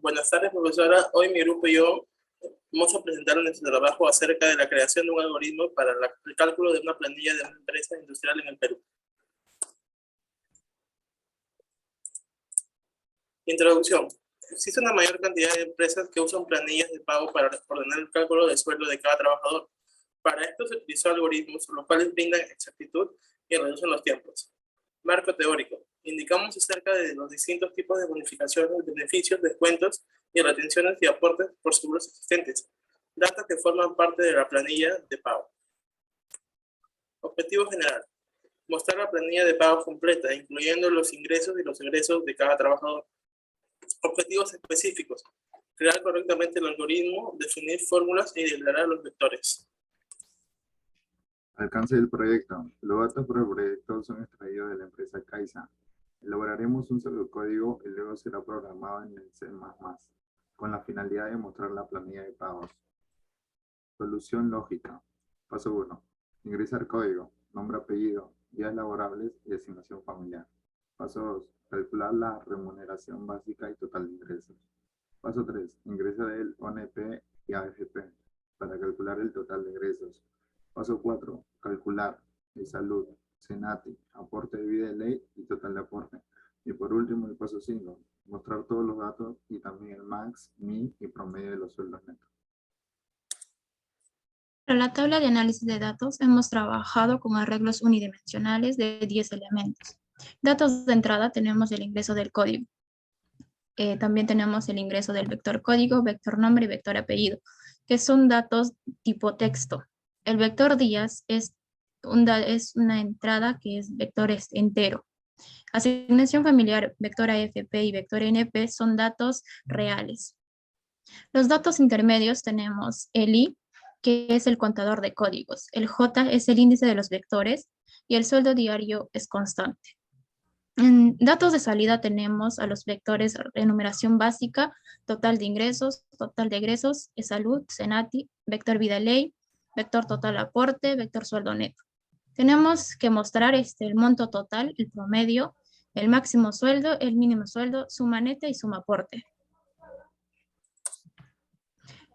Buenas tardes, profesora. Hoy mi grupo y yo vamos a presentar nuestro trabajo acerca de la creación de un algoritmo para el cálculo de una planilla de una empresa industrial en el Perú. Introducción. Existe una mayor cantidad de empresas que usan planillas de pago para ordenar el cálculo del sueldo de cada trabajador. Para esto se utilizó algoritmos, los cuales brindan exactitud y reducen los tiempos. Marco teórico. Indicamos acerca de los distintos tipos de bonificaciones, beneficios, descuentos y retenciones y aportes por seguros existentes. Datos que forman parte de la planilla de pago. Objetivo general. Mostrar la planilla de pago completa, incluyendo los ingresos y los egresos de cada trabajador. Objetivos específicos. Crear correctamente el algoritmo, definir fórmulas y declarar los vectores. Alcance del proyecto. Los datos para el proyecto son extraídos de la empresa Caixa. Elaboraremos un pseudocódigo y luego será programado en el C++, con la finalidad de mostrar la planilla de pagos. Solución lógica. Paso 1. Ingresar código, nombre, apellido, días laborables y asignación familiar. Paso 2. Calcular la remuneración básica y total de ingresos. Paso 3. Ingresa del ONP y AFP para calcular el total de ingresos. Paso 4. Calcular de salud, SENATI, aporte de vida de ley y total de aporte. Y por último, el paso 5. Mostrar todos los datos y también el max, min y promedio de los sueldos netos. Para la tabla de análisis de datos hemos trabajado con arreglos unidimensionales de 10 elementos. Datos de entrada tenemos el ingreso del código. También tenemos el ingreso del vector código, vector nombre y vector apellido, que son datos tipo texto. El vector días es una entrada que es vector entero. Asignación familiar, vector AFP y vector NP son datos reales. Los datos intermedios tenemos el I, que es el contador de códigos. El J es el índice de los vectores y el sueldo diario es constante. En datos de salida tenemos a los vectores enumeración básica, total de ingresos, salud, SENATI, vector vida ley, vector total aporte, vector sueldo neto. Tenemos que mostrar el monto total, el promedio, el máximo sueldo, el mínimo sueldo, suma neta y suma aporte.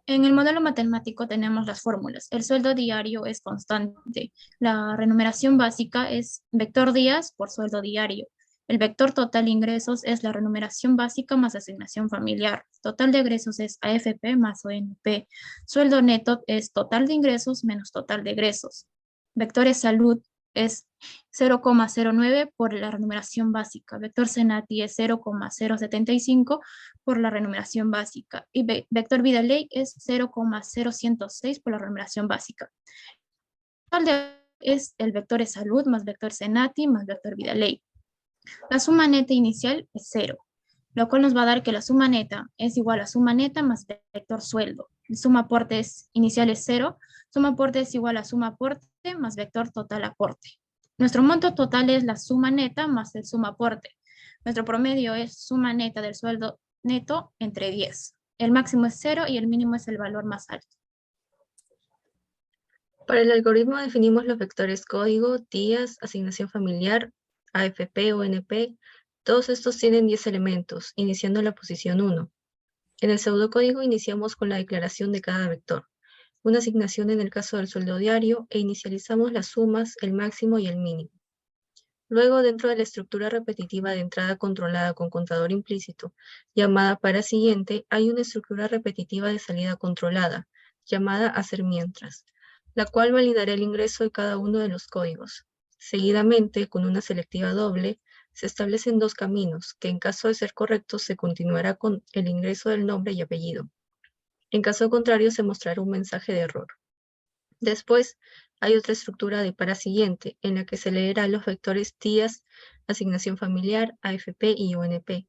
En el modelo matemático tenemos las fórmulas. El sueldo diario es constante. La remuneración básica es vector días por sueldo diario. El vector total ingresos es la remuneración básica más asignación familiar. Total de egresos es AFP más ONP. Sueldo neto es total de ingresos menos total de egresos. Vectores salud es 0,09 por la remuneración básica. Vector SENATI es 0,075 por la remuneración básica. Y vector vida ley es 0,0106 por la remuneración básica. Total es el vector de salud más vector SENATI más vector vida ley. La suma neta inicial es 0, lo cual nos va a dar que la suma neta es igual a suma neta más vector sueldo. El suma aporte inicial es 0, suma aporte es igual a suma aporte más vector total aporte. Nuestro monto total es la suma neta más el suma aporte. Nuestro promedio es suma neta del sueldo neto entre 10. El máximo es 0 y el mínimo es el valor más alto. Para el algoritmo definimos los vectores código, días, asignación familiar, AFP o NP. Todos estos tienen 10 elementos, iniciando la posición 1. En el pseudocódigo iniciamos con la declaración de cada vector, una asignación en el caso del sueldo diario, e inicializamos las sumas, el máximo y el mínimo. Luego, dentro de la estructura repetitiva de entrada controlada con contador implícito, llamada para siguiente, hay una estructura repetitiva de salida controlada, llamada hacer mientras, la cual validará el ingreso de cada uno de los códigos. Seguidamente, con una selectiva doble, se establecen dos caminos, que en caso de ser correctos se continuará con el ingreso del nombre y apellido. En caso contrario, se mostrará un mensaje de error. Después, hay otra estructura de para siguiente, en la que se leerá los vectores días, asignación familiar, AFP y ONP,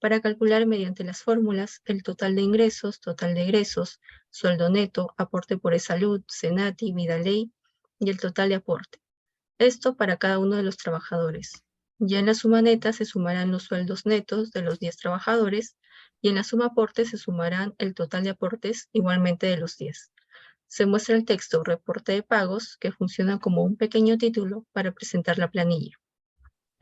para calcular mediante las fórmulas el total de ingresos, total de egresos, sueldo neto, aporte por salud, SENATI, vida ley y el total de aporte. Esto para cada uno de los trabajadores. Ya en la suma neta se sumarán los sueldos netos de los 10 trabajadores y en la suma aporte se sumarán el total de aportes igualmente de los 10. Se muestra el texto reporte de pagos que funciona como un pequeño título para presentar la planilla.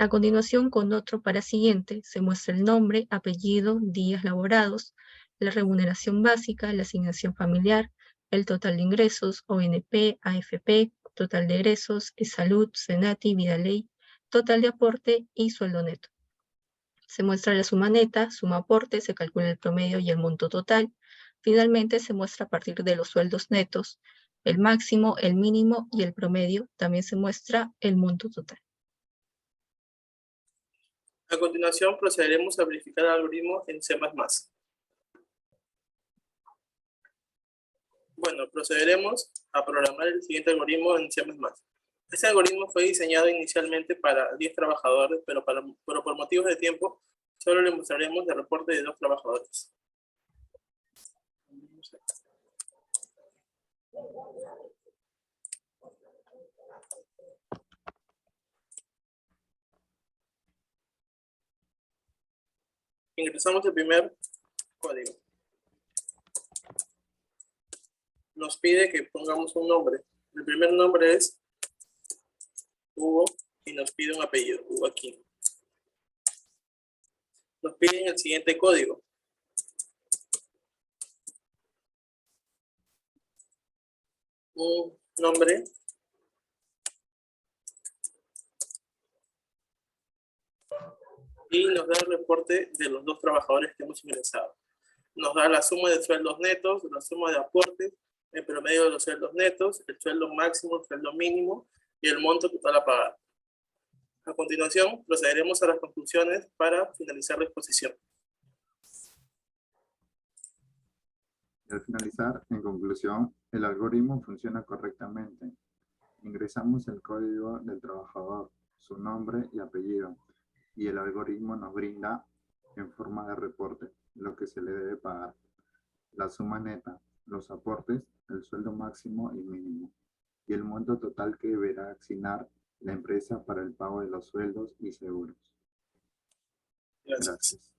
A continuación, con otro para siguiente, se muestra el nombre, apellido, días laborados, la remuneración básica, la asignación familiar, el total de ingresos, ONP, AFP, total de egresos, salud, SENATI, Vidaley, total de aporte y sueldo neto. Se muestra la suma neta, suma aporte, se calcula el promedio y el monto total. Finalmente, se muestra a partir de los sueldos netos, el máximo, el mínimo y el promedio. También se muestra el monto total. A continuación, procederemos a verificar el algoritmo en C++. Bueno, procederemos a programar el siguiente algoritmo en C++. Este algoritmo fue diseñado inicialmente para 10 trabajadores, pero por motivos de tiempo, solo le mostraremos el reporte de 2 trabajadores. Ingresamos el primer código. Nos pide que pongamos un nombre. El primer nombre es Hugo y nos pide un apellido, Hugo Aquino. Nos piden el siguiente código. Un nombre y nos da el reporte de los 2 trabajadores que hemos ingresado. Nos da la suma de sueldos netos, la suma de aportes, el promedio de los sueldos netos, el sueldo máximo, el sueldo mínimo y el monto total a pagar. A continuación, procederemos a las conclusiones para finalizar la exposición. Y al finalizar, en conclusión, el algoritmo funciona correctamente. Ingresamos el código del trabajador, su nombre y apellido, y el algoritmo nos brinda en forma de reporte lo que se le debe pagar, la suma neta, los aportes, el sueldo máximo y mínimo, y el monto total que deberá asignar la empresa para el pago de los sueldos y seguros. Gracias. Gracias.